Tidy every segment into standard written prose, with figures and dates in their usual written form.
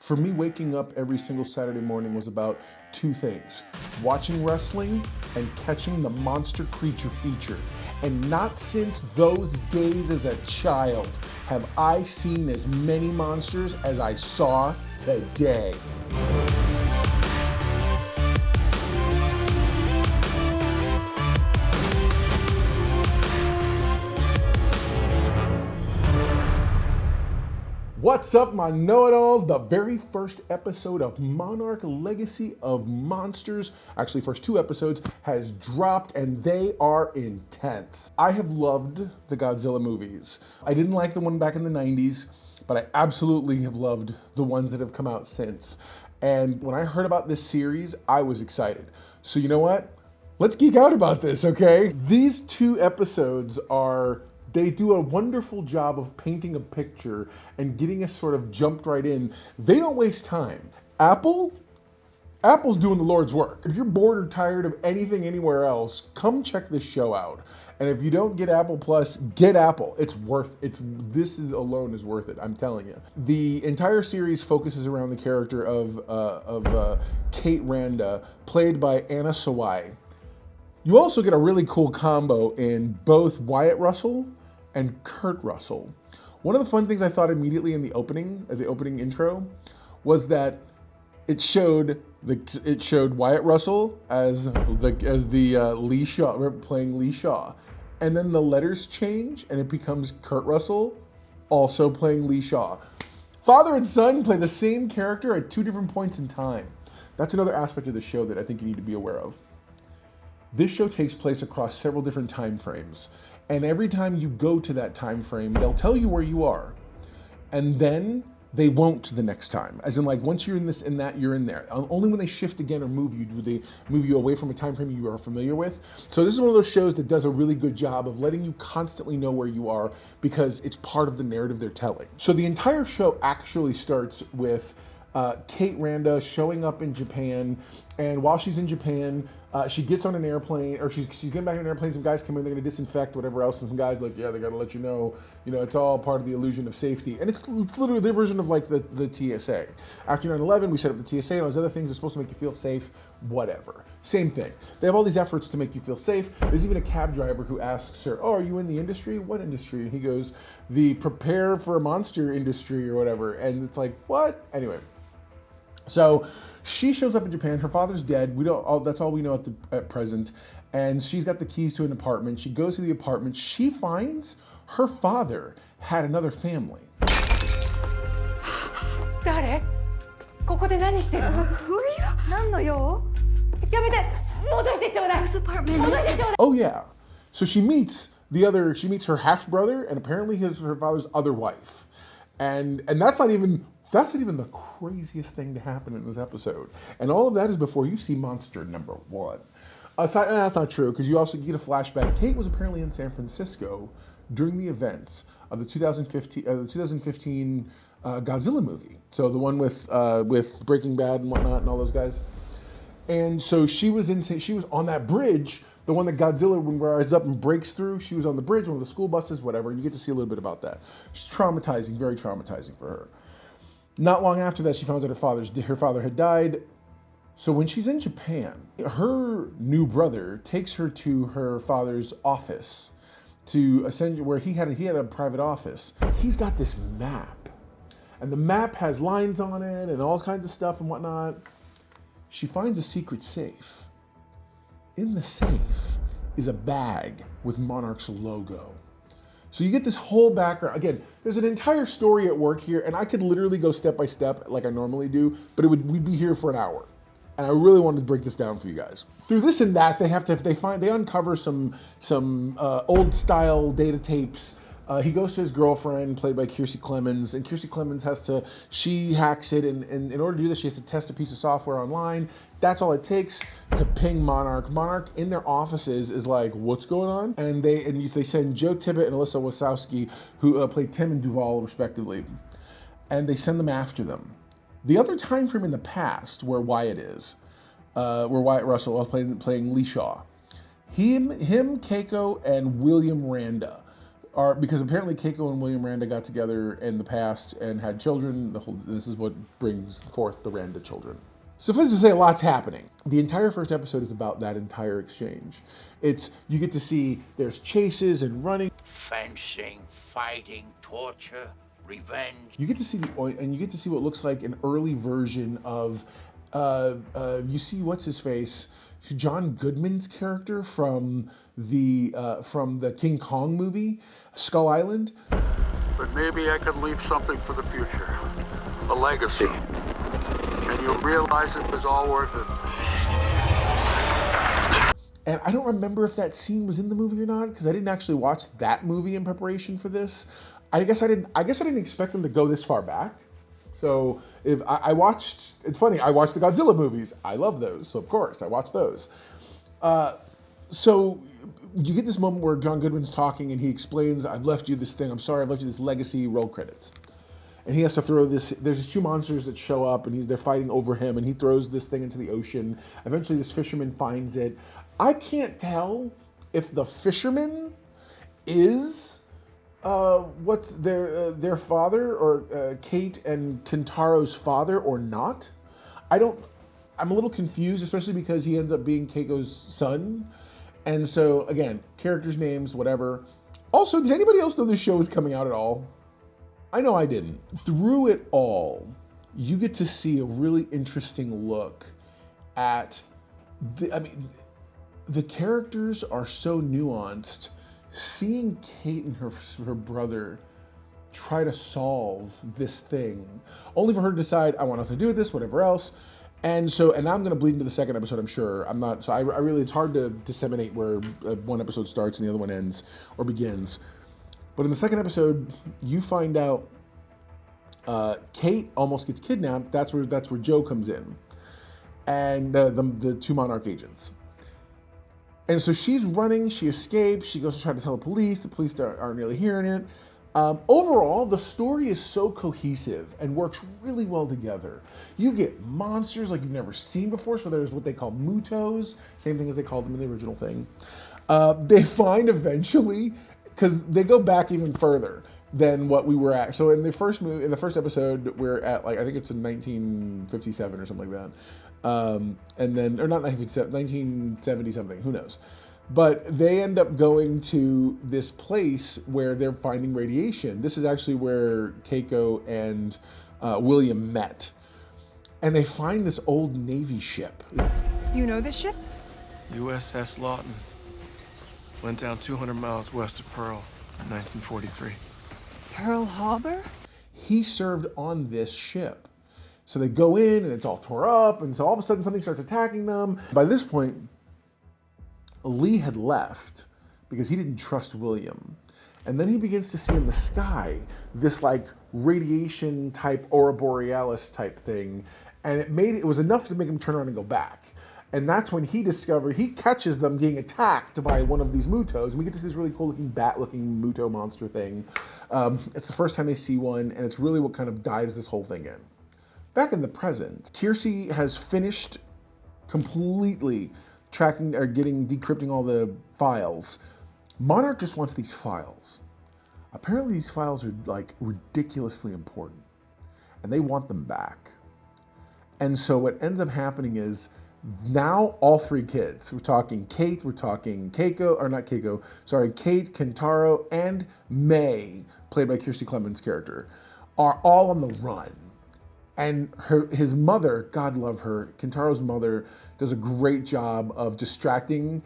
For me, waking up every single Saturday morning was about two things: watching wrestling and catching the monster creature feature. And not since those days as a child have I seen as many monsters as I saw today. What's up, my know-it-alls? The very first episode of Monarch Legacy of Monsters, actually first two episodes, has dropped and they are intense. I have loved the Godzilla movies. I didn't like the one back in the 90s, but I absolutely have loved the ones that have come out since. And when I heard about this series, I was excited. So you know what? Let's geek out about this, okay? These two episodes they do a wonderful job of painting a picture and getting us sort of jumped right in. They don't waste time. Apple's doing the Lord's work. If you're bored or tired of anything anywhere else, come check this show out. And if you don't get Apple Plus, get Apple. This alone is worth it, I'm telling you. The entire series focuses around the character of Kate Randa, played by Anna Sawai. You also get a really cool combo in both Wyatt Russell and Kurt Russell. One of the fun things I thought immediately in the opening intro, was that it showed Wyatt Russell as the Lee Shaw, playing Lee Shaw, and then the letters change and it becomes Kurt Russell, also playing Lee Shaw. Father and son play the same character at two different points in time. That's another aspect of the show that I think you need to be aware of. This show takes place across several different time frames. And every time you go to that time frame, they'll tell you where you are. And then they won't the next time. As in, like, once you're in this and that, you're in there. Only when they shift again or move you, do they move you away from a time frame you are familiar with. So this is one of those shows that does a really good job of letting you constantly know where you are, because it's part of the narrative they're telling. So the entire show actually starts with Kate Randa showing up in Japan, and while she's in Japan, she gets on an airplane, or she's getting back on an airplane. Some guys come in, they're going to disinfect whatever else, and some guys like, yeah, they got to let you know, it's all part of the illusion of safety. And it's literally their version of like the TSA. After 9/11, we set up the TSA and all those other things are supposed to make you feel safe, whatever. Same thing. They have all these efforts to make you feel safe. There's even a cab driver who asks her, oh, are you in the industry? What industry? And he goes, the prepare for a monster industry or whatever. And it's like, what? Anyway. So she shows up in Japan. Her father's dead. That's all we know at present. And she's got the keys to an apartment. She goes to the apartment. She finds her father had another family. Who are you? Whose apartment is this? Oh yeah. So she meets her half brother and apparently her father's other wife. And that's not even the craziest thing to happen in this episode. And all of that is before you see monster number one. That's not true, because you also get a flashback. Kate was apparently in San Francisco during the events of the 2015 Godzilla movie. So the one with Breaking Bad and whatnot and all those guys. And so she was on that bridge, the one that Godzilla rises up and breaks through. She was on the bridge, one of the school buses, whatever. And you get to see a little bit about that. It's traumatizing, very traumatizing for her. Not long after that, she found out her father had died. So when she's in Japan, her new brother takes her to her father's office where he had a private office. He's got this map, and the map has lines on it and all kinds of stuff and whatnot. She finds a secret safe. In the safe is a bag with Monarch's logo. So you get this whole background. Again, there's an entire story at work here, and I could literally go step by step like I normally do, but we'd be here for an hour. And I really wanted to break this down for you guys. Through this and that, they uncover some old style data tapes. He goes to his girlfriend, played by Kiersey Clemons, and Kiersey Clemons she hacks it, and in order to do this, she has to test a piece of software online. That's all it takes to ping Monarch. Monarch in their offices is like, what's going on? And they send Joe Tibbett and Alyssa Wasowski, who play Tim and Duval respectively, and they send them after them. The other time frame in the past where Wyatt Russell was playing Lee Shaw, him, Keiko, and William Randa are because apparently Keiko and William Randa got together in the past and had children. This is what brings forth the Randa children. Suffice to say, a lot's happening. The entire first episode is about that entire exchange. You get to see there's chases and running, fencing, fighting, torture, revenge. You get to see you get to see what looks like an early version of you see what's his face, John Goodman's character from the King Kong movie, Skull Island. But maybe I could leave something for the future, a legacy, and you'll realize it was all worth it. And I don't remember if that scene was in the movie or not because I didn't actually watch that movie in preparation for this. I guess I didn't expect them to go this far back. So if I watched, it's funny, I watched the Godzilla movies. I love those, so of course I watched those. So you get this moment where John Goodman's talking and he explains, "I've left you this thing. I'm sorry, I've left you this legacy." Roll credits. And he has to throw this. There's these two monsters that show up, and they're fighting over him, and he throws this thing into the ocean. Eventually, this fisherman finds it. I can't tell if the fisherman is what's their father or Kate and Kentaro's father or not. I'm a little confused, especially because he ends up being Keiko's son. And so again, characters' names, whatever. Also, did anybody else know this show was coming out at all? I know I didn't. Through it all, you get to see a really interesting look at the characters are so nuanced. Seeing Kate and her brother try to solve this thing, only for her to decide, I want nothing to do with this, whatever else. And I'm going to bleed into the second episode, I'm sure. I'm not, so I really, it's hard to disseminate where one episode starts and the other one ends or begins. But in the second episode, you find out Kate almost gets kidnapped. That's where Joe comes in, and the two Monarch agents. And so she's running. She escapes. She goes to try to tell the police. The police aren't really hearing it. Overall, the story is so cohesive and works really well together. You get monsters like you've never seen before. So there's what they call mutos, same thing as they called them in the original thing. They find eventually, because they go back even further than what we were at. So in the first episode, we're at I think it's in 1957 or something like that. And then, or not 1970 something, who knows. But they end up going to this place where they're finding radiation. This is actually where Keiko and William met. And they find this old Navy ship. You know this ship? USS Lawton. Went down 200 miles west of Pearl in 1943. Pearl Harbor? He served on this ship. So they go in and it's all tore up. And so all of a sudden something starts attacking them. By this point, Lee had left because he didn't trust William. And then he begins to see in the sky this radiation type aurora borealis type thing. And it was enough to make him turn around and go back. And that's when he catches them being attacked by one of these mutos. And we get to see this really cool looking bat looking muto monster thing. It's the first time they see one, and it's really what kind of dives this whole thing in. Back in the present, Kiersey has finished completely decrypting all the files. Monarch just wants these files. Apparently these files are ridiculously important, and they want them back. And so what ends up happening is now all three kids, we're talking Kate, we're talking Keiko, or not Keiko, sorry, Kate, Kentaro, and May, played by Kiersey Clemons' character, are all on the run. And his mother, God love her, Kentaro's mother, does a great job of distracting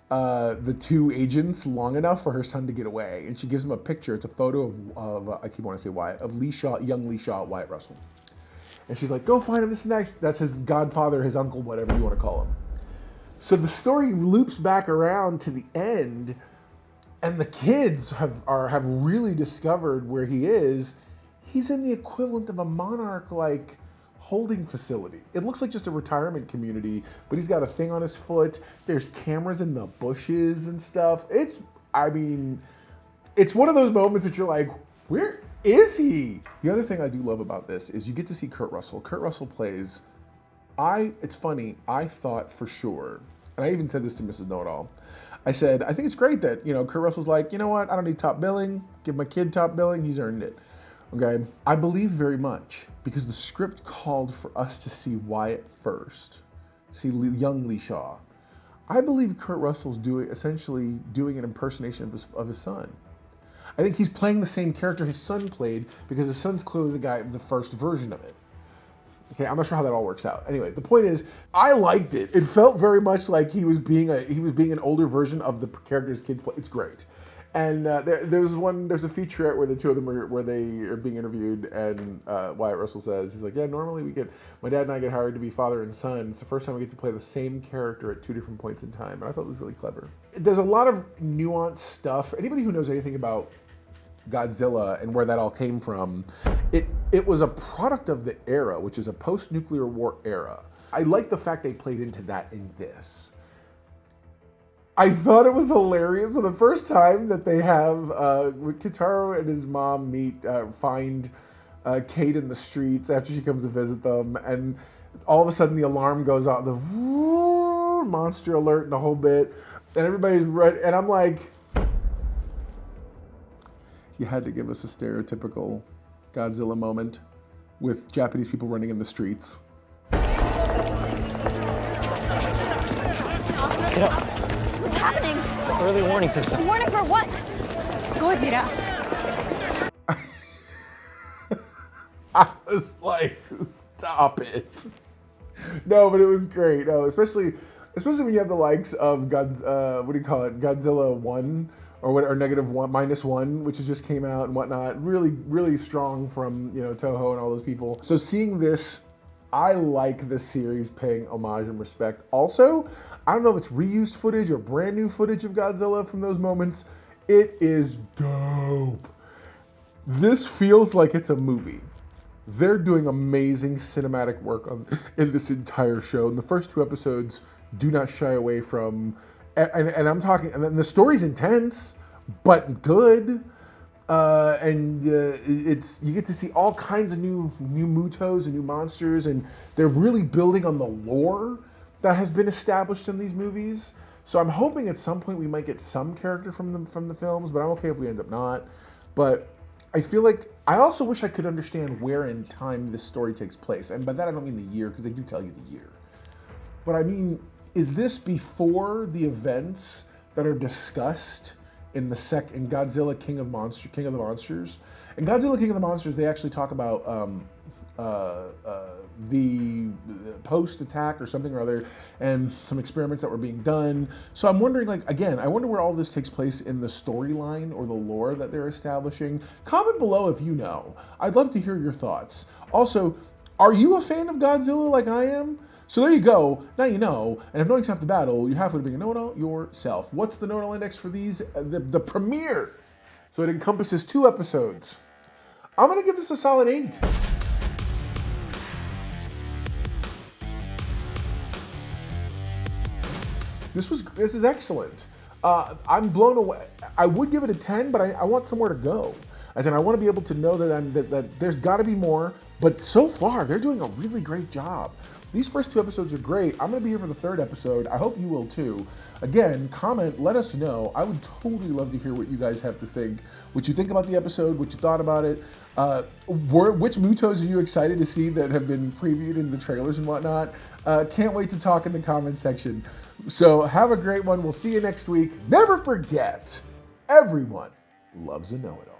the two agents long enough for her son to get away. And she gives him a picture. It's a photo of I keep wanting to say Wyatt, of Lee Shaw, young Lee Shaw, Wyatt Russell. And she's like, go find him, this is nice. That's his godfather, his uncle, whatever you want to call him. So the story loops back around to the end, and the kids have really discovered where he is. He's in the equivalent of a Monarch holding facility. It looks like just a retirement community, but he's got a thing on his foot. There's cameras in the bushes and stuff. It's one of those moments that you're like, where is he? The other thing I do love about this is you get to see Kurt Russell. Kurt Russell plays, it's funny, I thought for sure, and I even said this to Mrs. Know-It-All, I said, I think it's great that, Kurt Russell's like, you know what, I don't need top billing. Give my kid top billing. He's earned it. Okay. I believe very much because the script called for us to see Wyatt first, see young Lee Shaw. I believe Kurt Russell's essentially doing an impersonation of his son. I think he's playing the same character his son played because his son's clearly the first version of it. Okay, I'm not sure how that all works out. Anyway, the point is, I liked it. It felt very much like he was being an older version of the character his kids play. It's great. And there's a featurette where the two of them where they are being interviewed, and Wyatt Russell says, he's like, yeah, normally my dad and I get hired to be father and son. It's the first time we get to play the same character at two different points in time, and I thought it was really clever. There's a lot of nuanced stuff. Anybody who knows anything about Godzilla and where that all came from, it was a product of the era, which is a post-nuclear war era. I like the fact they played into that in this. I thought it was hilarious. So the first time that they have Kitaro and his mom find Kate in the streets after she comes to visit them, and all of a sudden the alarm goes out, the monster alert and the whole bit, and everybody's ready, and I'm like, you had to give us a stereotypical Godzilla moment with Japanese people running in the streets. Get up. What's happening? It's the early warning system. Warning for what? Godzilla. I was like, stop it. No, but it was great. No, especially when you have the likes of Godzilla 1 or -1, -1, which just came out and whatnot. Really, really strong from Toho and all those people. So seeing this, I like this series paying homage and respect. Also, I don't know if it's reused footage or brand new footage of Godzilla from those moments. It is dope. This feels like it's a movie. They're doing amazing cinematic work in this entire show. And the first 2 episodes do not shy away from, and I'm talking, and the story's intense, but good. You get to see all kinds of new Mutos and new monsters, and they're really building on the lore that has been established in these movies. So I'm hoping at some point we might get some character from the films, but I'm okay if we end up not. But I feel like I also wish I could understand where in time this story takes place, and by that I don't mean the year, because they do tell you the year. But I mean, is this before the events that are discussed in Godzilla King of the Monsters? In Godzilla King of the Monsters, they actually talk about the post-attack or something or other, and some experiments that were being done. So I'm wondering, I wonder where all this takes place in the storyline or the lore that they're establishing. Comment below if you know. I'd love to hear your thoughts. Also, are you a fan of Godzilla like I am? So there you go. Now you know. And if knowing's half the battle, you have to be a know-it-all yourself. What's the know-it-all index for these? The premiere. So it encompasses 2 episodes. I'm going to give this a solid 8. This is excellent. I'm blown away. I would give it a 10, but I want somewhere to go. As in, I want to be able to know that there's got to be more. But so far, they're doing a really great job. These first 2 episodes are great. I'm going to be here for the 3rd episode. I hope you will too. Again, comment, let us know. I would totally love to hear what you guys have to think. What you think about the episode, what you thought about it. Which Mutos are you excited to see that have been previewed in the trailers and whatnot? Can't wait to talk in the comment section. So have a great one. We'll see you next week. Never forget, everyone loves a know-it-all.